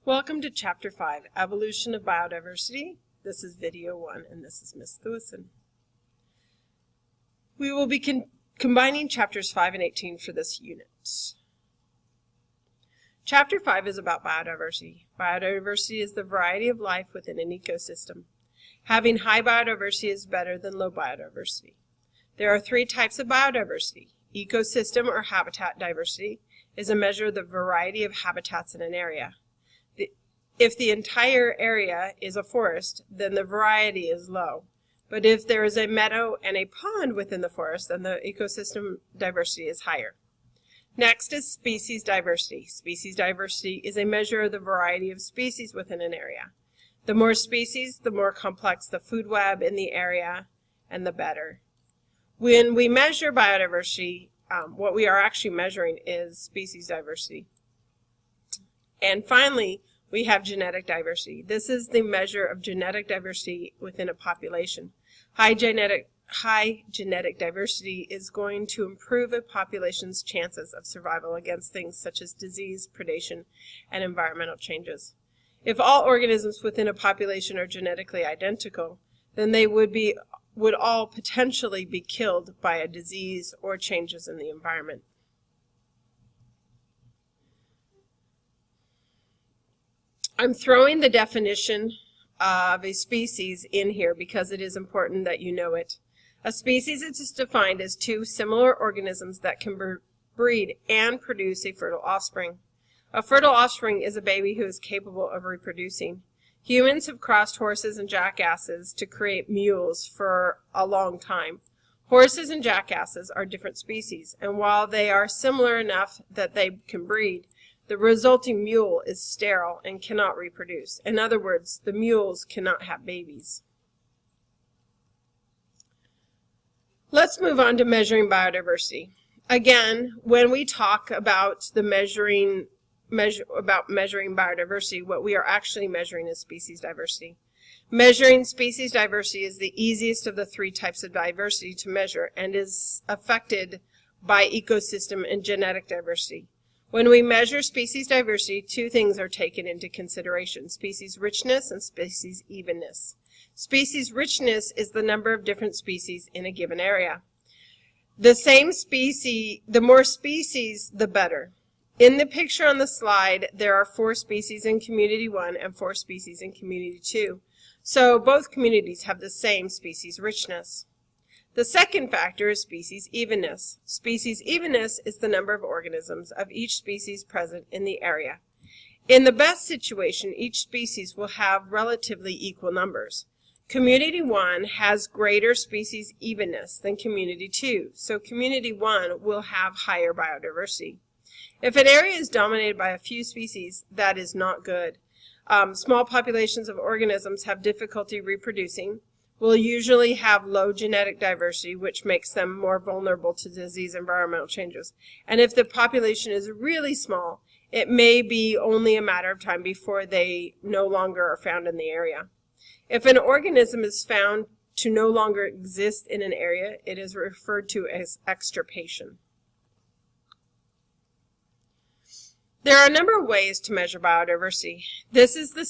Welcome to Chapter 5, Evolution of Biodiversity. This is Video 1, and this is Ms. Thewison. We will be combining Chapters 5 and 18 for this unit. Chapter 5 is about biodiversity. Biodiversity is the variety of life within an ecosystem. Having high biodiversity is better than low biodiversity. There are three types of biodiversity. Ecosystem or habitat diversity is a measure of the variety of habitats in an area. If the entire area is a forest, then the variety is low. But if there is a meadow and a pond within the forest, then the ecosystem diversity is higher. Next is species diversity. Species diversity is a measure of the variety of species within an area. The more species, the more complex the food web in the area, and the better. When we measure biodiversity, what we are actually measuring is species diversity. And finally, we have genetic diversity. This is the measure of genetic diversity within a population. High genetic diversity is going to improve a population's chances of survival against things such as disease, predation, and environmental changes. If all organisms within a population are genetically identical, then they would all potentially be killed by a disease or changes in the environment. I'm throwing the definition of a species in here because it is important that you know it. A species is defined as two similar organisms that can breed and produce a fertile offspring. A fertile offspring is a baby who is capable of reproducing. Humans have crossed horses and jackasses to create mules for a long time. Horses and jackasses are different species, and while they are similar enough that they can breed, the resulting mule is sterile and cannot reproduce. In other words, the mules cannot have babies. Let's move on to measuring biodiversity. Again, when we talk about measuring biodiversity, what we are actually measuring is species diversity. Measuring species diversity is the easiest of the three types of diversity to measure and is affected by ecosystem and genetic diversity. When we measure species diversity, two things are taken into consideration: species richness and species evenness. Species richness is the number of different species in a given area. The more species, the better. In the picture on the slide, there are 4 species in Community 1 and 4 species in Community 2. So both communities have the same species richness. The second factor is species evenness. Species evenness is the number of organisms of each species present in the area. In the best situation, each species will have relatively equal numbers. Community 1 has greater species evenness than Community 2, so Community 1 will have higher biodiversity. If an area is dominated by a few species, that is not good. Small populations of organisms have difficulty reproducing, will usually have low genetic diversity, which makes them more vulnerable to disease and environmental changes. And if the population is really small, it may be only a matter of time before they no longer are found in the area. If an organism is found to no longer exist in an area, it is referred to as extirpation. There are a number of ways to measure biodiversity. This is the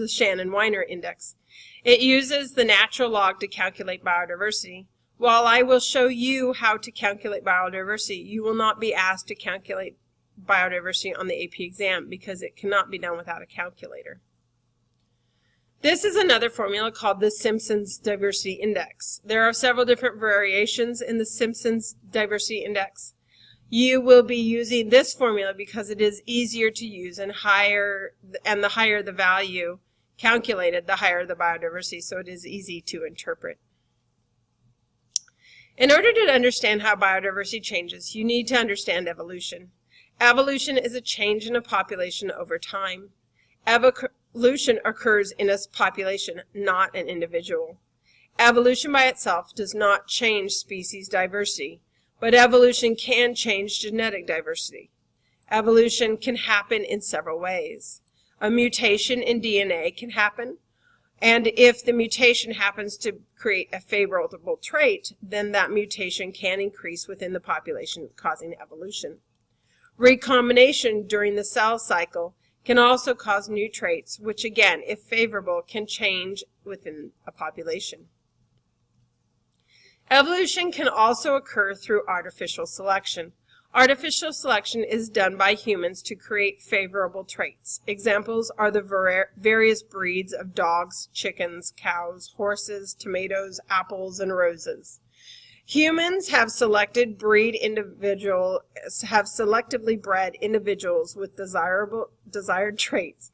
Shannon-Weiner Index. It uses the natural log to calculate biodiversity. While I will show you how to calculate biodiversity, you will not be asked to calculate biodiversity on the AP exam because it cannot be done without a calculator. This is another formula called the Simpson's Diversity Index. There are several different variations in the Simpson's Diversity Index. You will be using this formula because it is easier to use and the higher the value calculated, the higher the biodiversity, so it is easy to interpret. In order to understand how biodiversity changes, you need to understand evolution. Evolution is a change in a population over time. Evolution occurs in a population, not an individual. Evolution by itself does not change species diversity, but evolution can change genetic diversity. Evolution can happen in several ways. A mutation in DNA can happen, and if the mutation happens to create a favorable trait, then that mutation can increase within the population, causing evolution. Recombination during the cell cycle can also cause new traits, which again, if favorable, can change within a population. Evolution can also occur through artificial selection. Artificial selection is done by humans to create favorable traits. Examples are the various breeds of dogs, chickens, cows, horses, tomatoes, apples, and roses. Humans have selectively bred individuals with desired traits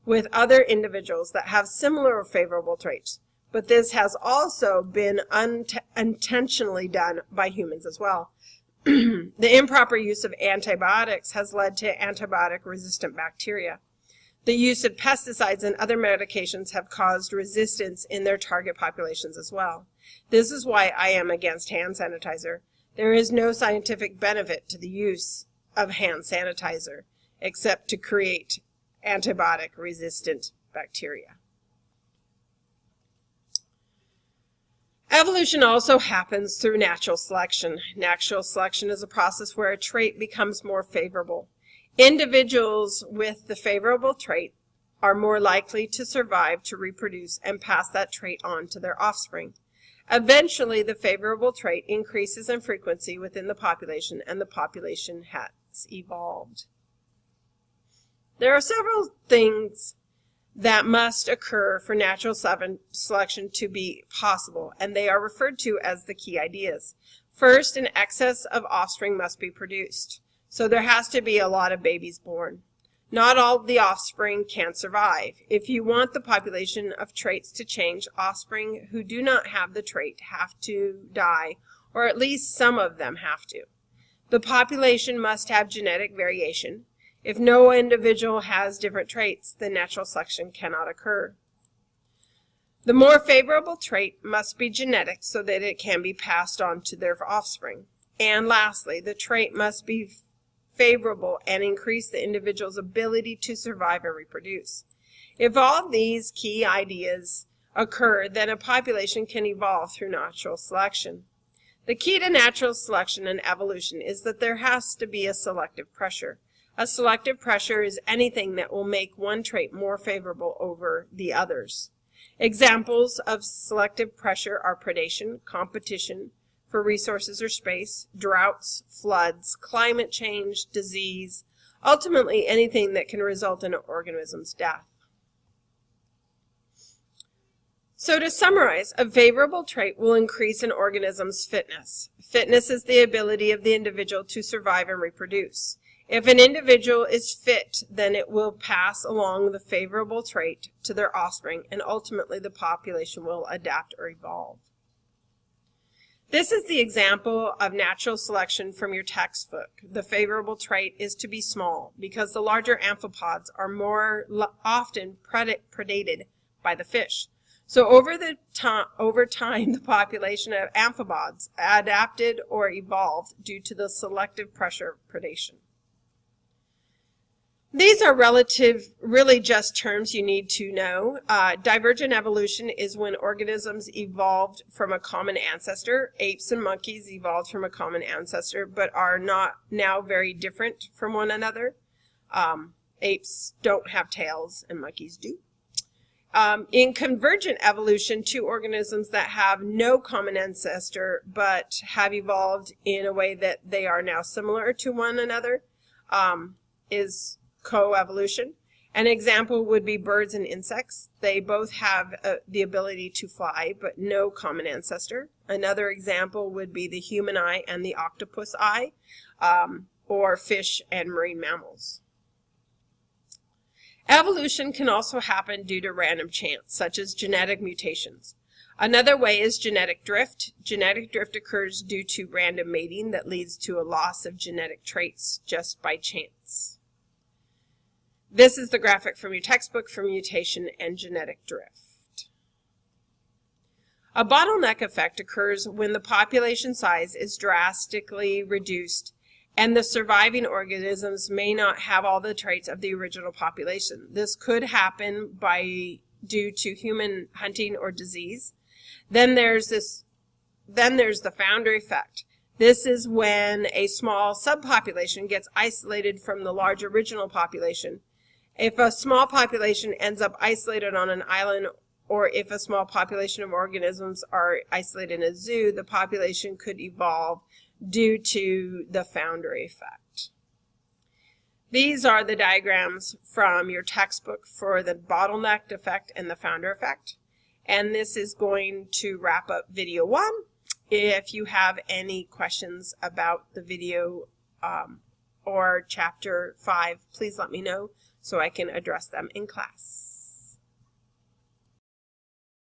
with other individuals that have similar favorable traits. But this has also been unintentionally done by humans as well. The improper use of antibiotics has led to antibiotic-resistant bacteria. The use of pesticides and other medications have caused resistance in their target populations as well. This is why I am against hand sanitizer. There is no scientific benefit to the use of hand sanitizer except to create antibiotic-resistant bacteria. Evolution also happens through natural selection. Natural selection is a process where a trait becomes more favorable. Individuals with the favorable trait are more likely to survive, to reproduce, and pass that trait on to their offspring. Eventually, the favorable trait increases in frequency within the population, and the population has evolved. There are several things that must occur for natural selection to be possible, and they are referred to as the key ideas. First, an excess of offspring must be produced. So there has to be a lot of babies born. Not all the offspring can survive. If you want the population of traits to change, offspring who do not have the trait have to die, or at least some of them have to. The population must have genetic variation. If no individual has different traits, then natural selection cannot occur. The more favorable trait must be genetic so that it can be passed on to their offspring. And lastly, the trait must be favorable and increase the individual's ability to survive and reproduce. If all these key ideas occur, then a population can evolve through natural selection. The key to natural selection and evolution is that there has to be a selective pressure. A selective pressure is anything that will make one trait more favorable over the others. Examples of selective pressure are predation, competition for resources or space, droughts, floods, climate change, disease, ultimately anything that can result in an organism's death. So to summarize, a favorable trait will increase an organism's fitness. Fitness is the ability of the individual to survive and reproduce. If an individual is fit, then it will pass along the favorable trait to their offspring, and ultimately the population will adapt or evolve. This is the example of natural selection from your textbook. The favorable trait is to be small because the larger amphipods are more often predated by the fish. So over time, the population of amphipods adapted or evolved due to the selective pressure of predation. These are really just terms you need to know. Divergent evolution is when organisms evolved from a common ancestor. Apes and monkeys evolved from a common ancestor, but are not now very different from one another. Apes don't have tails, and monkeys do. In convergent evolution, two organisms that have no common ancestor but have evolved in a way that they are now similar to one another is coevolution. An example would be birds and insects. They both have the ability to fly, but no common ancestor. Another example would be the human eye and the octopus eye, or fish and marine mammals. Evolution can also happen due to random chance, such as genetic mutations. Another way is genetic drift. Genetic drift occurs due to random mating that leads to a loss of genetic traits just by chance. This is the graphic from your textbook for mutation and genetic drift. A bottleneck effect occurs when the population size is drastically reduced and the surviving organisms may not have all the traits of the original population. This could happen due to human hunting or disease. Then there's the founder effect. This is when a small subpopulation gets isolated from the large original population. If a small population ends up isolated on an island, or if a small population of organisms are isolated in a zoo, the population could evolve due to the founder effect. These are the diagrams from your textbook for the bottleneck effect and the founder effect. And this is going to wrap up video 1. If you have any questions about the video or chapter 5, please let me know so I can address them in class.